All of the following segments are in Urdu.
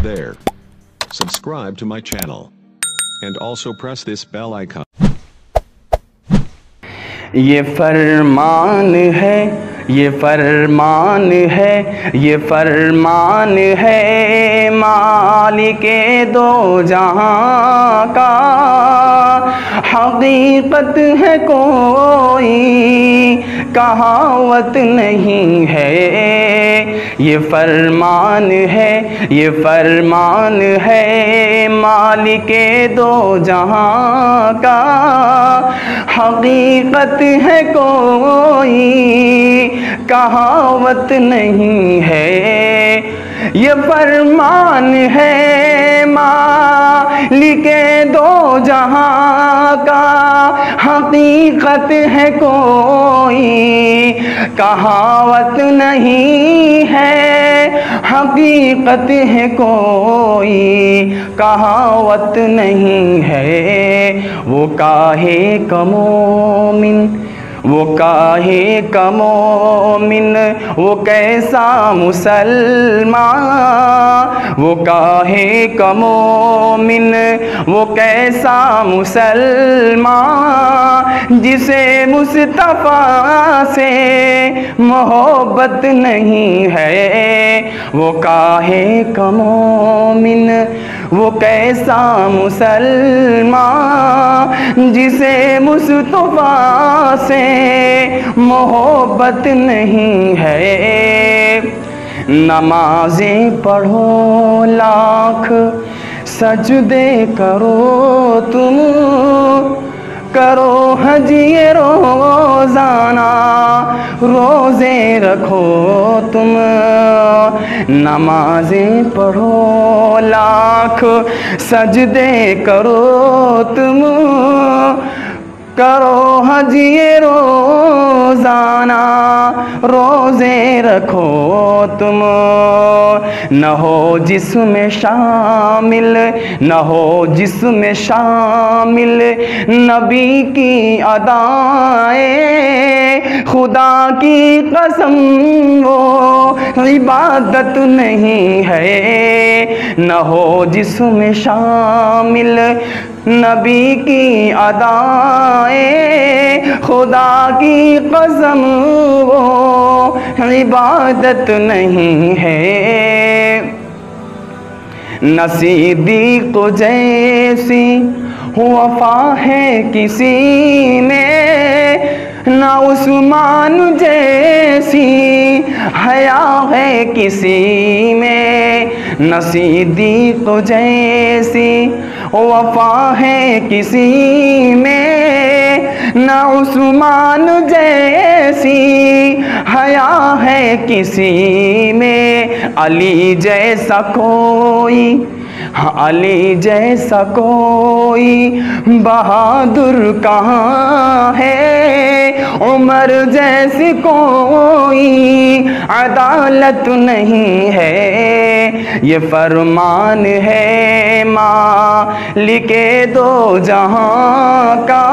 there. Subscribe to my channel. And also press this bell icon. یہ فرمان ہے، یہ فرمان ہے، یہ فرمان ہے مالک دو جہاں کا، حقیقت ہے کوئی کہاوت نہیں ہے۔ یہ فرمان ہے، یہ فرمان ہے مالک دو جہاں کا، حقیقت ہے کوئی کہاوت نہیں ہے۔ یہ فرمان ہے مالک دو جہاں کا، حقیقت ہے کوئی کہاوت نہیں ہے، حقیقت ہے کوئی کہاوت نہیں ہے۔ وہ کاہے کا مومن، وہ کاہے کا مومن، وہ کیسا مسلمان، وہ کاہے کا مومن، وہ کیسا مسلمان، جسے مصطفیٰ سے محبت نہیں ہے۔ وہ کاہے کا مومن، وہ کیسا مسلمان، جسے مصطفیٰ سے محبت نہیں ہے۔ نمازیں پڑھو لاکھ، سجدے کرو تم، کرو حج یہ روزانہ، روزے رکھو تم۔ نمازیں پڑھو لاکھ، سجدے کرو تم، کرو حج یہ روزانہ، روزے رکھو تم۔ نہ ہو جسم میں شامل، نہ ہو جسم میں شامل نبی کی ادائیں، خدا کی قسم وہ عبادت نہیں ہے۔ نہ ہو جسم میں شامل نبی کی ادائیں، خدا کی قسم وہ عبادت نہیں ہے۔ نہ صدیق جیسی وفا ہے کسی میں، نہ عثمان جیسی حیا ہے کسی میں، نہ صدیق جیسی وفا ہے کسی میں، نہ عثمان جیسی حیا ہے کسی میں۔ علی جیسا کوئی، علی جیسا کوئی بہادر کہاں ہے، عمر جیسی کوئی عدالت نہیں ہے۔ یہ فرمان ہے مالک دو جہاں کا،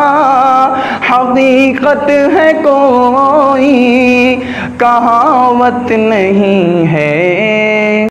حقیقت ہے کوئی کہاوت نہیں ہے۔